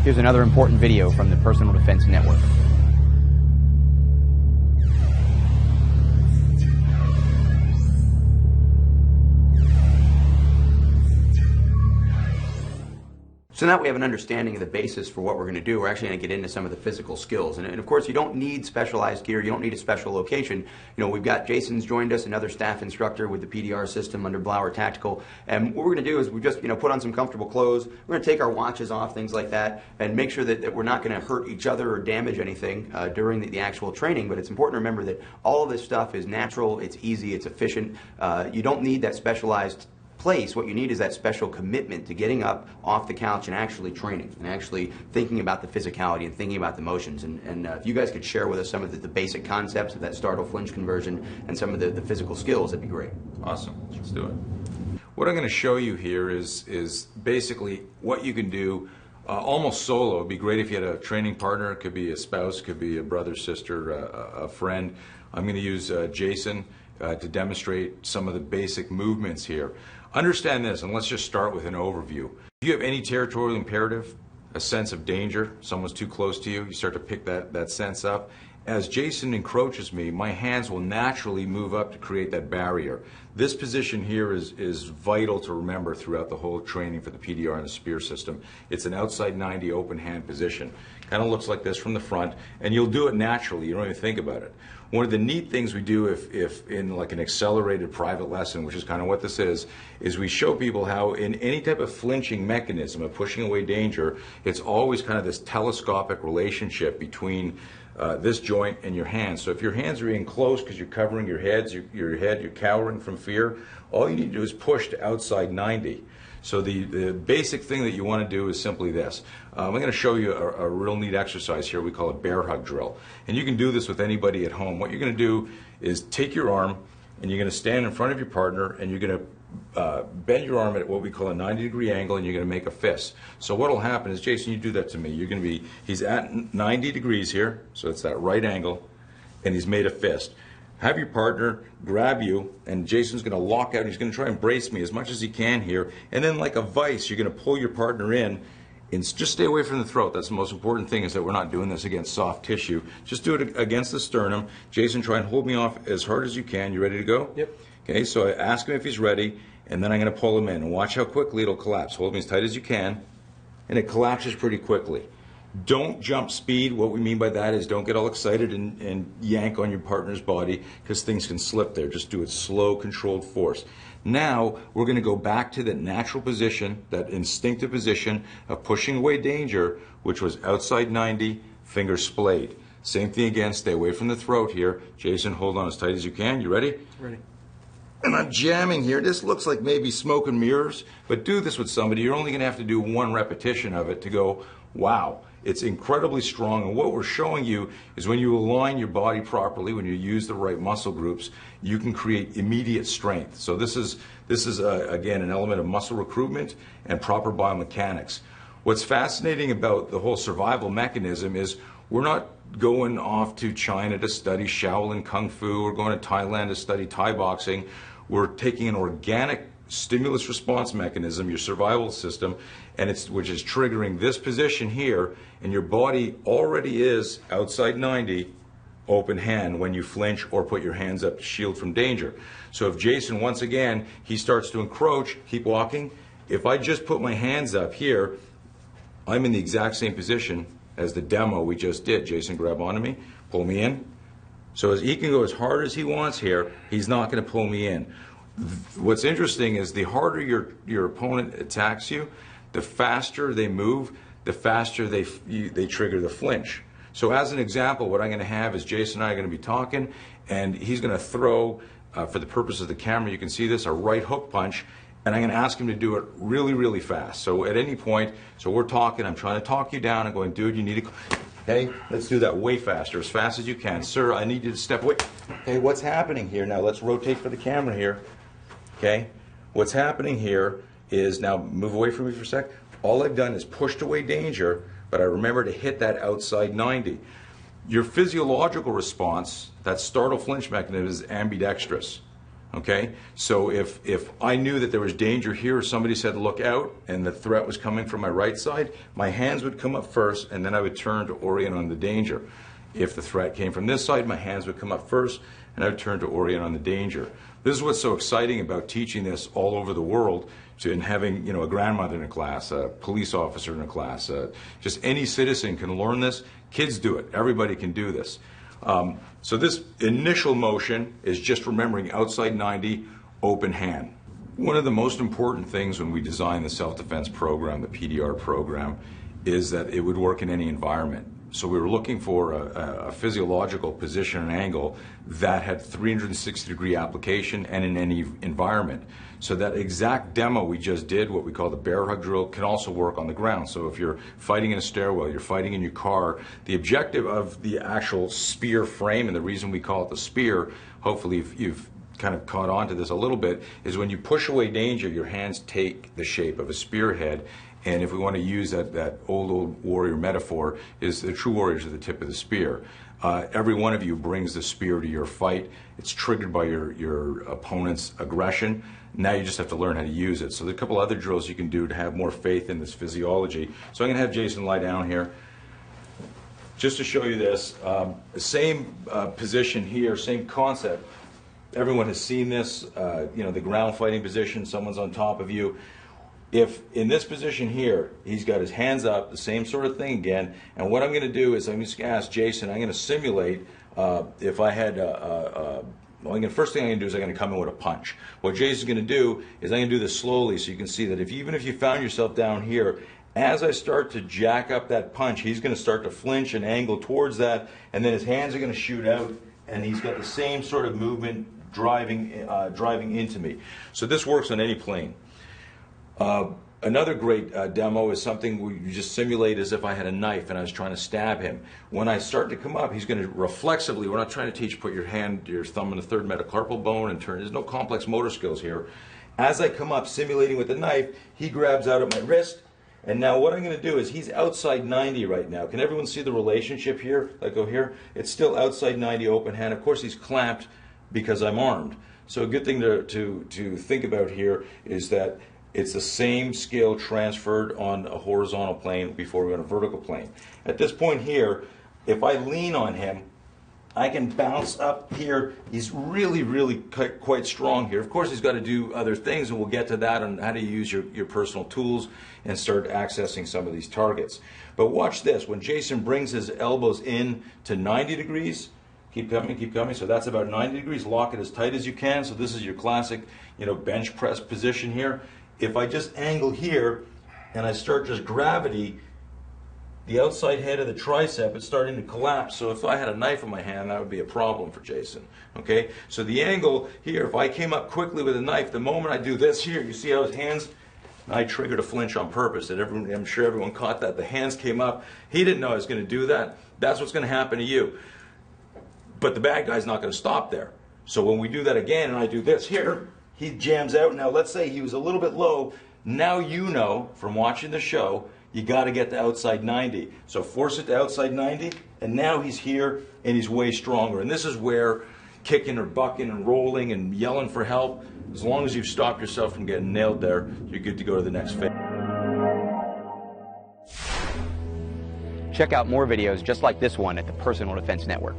Here's another important video from the Personal Defense Network. So now we have an understanding of the basis for what we're going to do. We're actually going to get into some of the physical skills. And of course, you don't need specialized gear. You don't need a special location. You know, we've got Jason's joined us, another staff instructor with the PDR system under Blauer Tactical. And what we're going to do is we just, put on some comfortable clothes. We're going to take our watches off, things like that, and make sure that we're not going to hurt each other or damage anything during the actual training. But it's important to remember that all of this stuff is natural, it's easy, it's efficient. You don't need that specialized place. What you need is that special commitment to getting up off the couch and actually training and actually thinking about the physicality and thinking about the motions. And if you guys could share with us some of the basic concepts of that startle flinch conversion and some of the physical skills, that'd be great. Awesome. Let's do it. What I'm going to show you here is basically what you can do almost solo. It'd be great if you had a training partner. It could be a spouse, it could be a brother, sister, a friend. I'm going to use Jason to demonstrate some of the basic movements here. Understand this, and let's just start with an overview. If you have any territorial imperative, a sense of danger, someone's too close to you, you start to pick that sense up. As Jason encroaches me, my hands will naturally move up to create that barrier. This position here is vital to remember throughout the whole training for the PDR and the spear system. It's an outside 90 open hand position. Kind of looks like this from the front, and you'll do it naturally. You don't even think about it. One of the neat things we do if in like an accelerated private lesson, which is kind of what this is we show people how in any type of flinching mechanism of pushing away danger, it's always kind of this telescopic relationship between this joint and your hands. So if your hands are in close because you're covering your head, you're cowering from fear, all you need to do is push to outside 90. So the basic thing that you want to do is simply this. I'm going to show you a real neat exercise here. We call it bear hug drill. And you can do this with anybody at home. What you're going to do is take your arm and you're going to stand in front of your partner and you're going to bend your arm at what we call a 90-degree angle, and you're going to make a fist. So what will happen is, Jason, you do that to me. You're going to be, he's at 90 degrees here, so it's that right angle, and he's made a fist. Have your partner grab you, and Jason's going to lock out. He's going to try and brace me as much as he can here, and then like a vice, you're going to pull your partner in, and just stay away from the throat. That's the most important thing, is that we're not doing this against soft tissue. Just do it against the sternum. Jason, try and hold me off as hard as you can. You ready to go? Yep. Okay, so I ask him if he's ready, and then I'm going to pull him in. And watch how quickly it'll collapse. Hold me as tight as you can, and it collapses pretty quickly. Don't jump speed. What we mean by that is don't get all excited and yank on your partner's body, because things can slip there. Just do it slow, controlled force. Now we're going to go back to that natural position, that instinctive position of pushing away danger, which was outside 90, fingers splayed. Same thing again, stay away from the throat here. Jason, hold on as tight as you can. You ready? Ready. And I'm jamming here. This looks like maybe smoke and mirrors, but do this with somebody. You're only going to have to do one repetition of it to go, wow, it's incredibly strong. And what we're showing you is when you align your body properly, when you use the right muscle groups, you can create immediate strength. So this is again, an element of muscle recruitment and proper biomechanics. What's fascinating about the whole survival mechanism is we're not going off to China to study Shaolin Kung Fu. We're going to Thailand to study Thai boxing. We're taking an organic stimulus response mechanism, your survival system, and which is triggering this position here, and your body already is outside 90, open hand when you flinch or put your hands up to shield from danger. So if Jason, once again, he starts to encroach, keep walking. If I just put my hands up here, I'm in the exact same position as the demo we just did. Jason, grab onto me, pull me in. So as he can go as hard as he wants here, he's not going to pull me in. What's interesting is the harder your opponent attacks you, the faster they move, the faster they trigger the flinch. So as an example, what I'm going to have is Jason and I are going to be talking, and he's going to throw, for the purpose of the camera, you can see this, a right hook punch, and I'm going to ask him to do it really, really fast. So at any point, so we're talking, I'm trying to talk you down, I'm going, dude, you need to... Okay, let's do that way faster, as fast as you can. Sir, I need you to step away. Okay, what's happening here? Now let's rotate for the camera here. Okay, what's happening here is, now move away from me for a sec. All I've done is pushed away danger, but I remember to hit that outside 90. Your physiological response, that startle flinch mechanism, is ambidextrous. Okay, so if I knew that there was danger here, or somebody said look out, and the threat was coming from my right side, my hands would come up first, and then I would turn to orient on the danger. If the threat came from this side, my hands would come up first, and I would turn to orient on the danger. This is what's so exciting about teaching this all over the world, and having a grandmother in a class, a police officer in a class, just any citizen can learn this. Kids do it. Everybody can do this. So this initial motion is just remembering outside 90, open hand. One of the most important things when we designed the self-defense program, the PDR program, is that it would work in any environment. So we were looking for a physiological position and angle that had 360-degree application and in any environment. So that exact demo we just did, what we call the bear hug drill, can also work on the ground. So if you're fighting in a stairwell, you're fighting in your car, the objective of the actual spear frame, and the reason we call it the spear, hopefully you've kind of caught on to this a little bit, is when you push away danger, your hands take the shape of a spearhead. And if we want to use that old warrior metaphor, is the true warriors are the tip of the spear. Every one of you brings the spear to your fight. It's triggered by your opponent's aggression. Now you just have to learn how to use it. So there are a couple other drills you can do to have more faith in this physiology. So I'm going to have Jason lie down here. Just to show you this, same position here, same concept. Everyone has seen this, the ground fighting position, someone's on top of you. If in this position here, he's got his hands up, the same sort of thing again, and what I'm going to do is I'm just going to ask Jason, I'm going to simulate if I had, first thing I'm going to do is I'm going to come in with a punch. What Jason's going to do is I'm going to do this slowly so you can see that even if you found yourself down here, as I start to jack up that punch, he's going to start to flinch and angle towards that, and then his hands are going to shoot out, and he's got the same sort of movement driving into me. So this works on any plane. Another great demo is something where you just simulate as if I had a knife and I was trying to stab him. When I start to come up, he's going to reflexively, we're not trying to teach put your thumb in the third metacarpal bone and turn. There's no complex motor skills here. As I come up, simulating with the knife, he grabs out of my wrist. And now what I'm going to do is he's outside 90 right now. Can everyone see the relationship here? I go here. It's still outside 90 open hand. Of course, he's clamped because I'm armed. So a good thing to think about here is that it's the same skill transferred on a horizontal plane before we're on a vertical plane. At this point here, if I lean on him, I can bounce up here. He's really quite strong here. Of course, he's got to do other things, and we'll get to that on how to use your personal tools and start accessing some of these targets. But watch this. When Jason brings his elbows in to 90 degrees, keep coming. So that's about 90 degrees. Lock it as tight as you can. So this is your classic, bench press position here. If I just angle here and I start just gravity, the outside head of the tricep is starting to collapse. So if I had a knife in my hand, that would be a problem for Jason. Okay? So the angle here, if I came up quickly with a knife, the moment I do this here, you see how his hands, I triggered a flinch on purpose. I'm sure everyone caught that. The hands came up. He didn't know I was going to do that. That's what's going to happen to you. But the bad guy's not going to stop there. So when we do that again and I do this here, he jams out. Now let's say he was a little bit low. Now you know from watching the show, you got to get to outside 90. So force it to outside 90, and now he's here and he's way stronger. And this is where kicking or bucking and rolling and yelling for help, as long as you've stopped yourself from getting nailed there, you're good to go to the next phase. Check out more videos just like this one at the Personal Defense Network.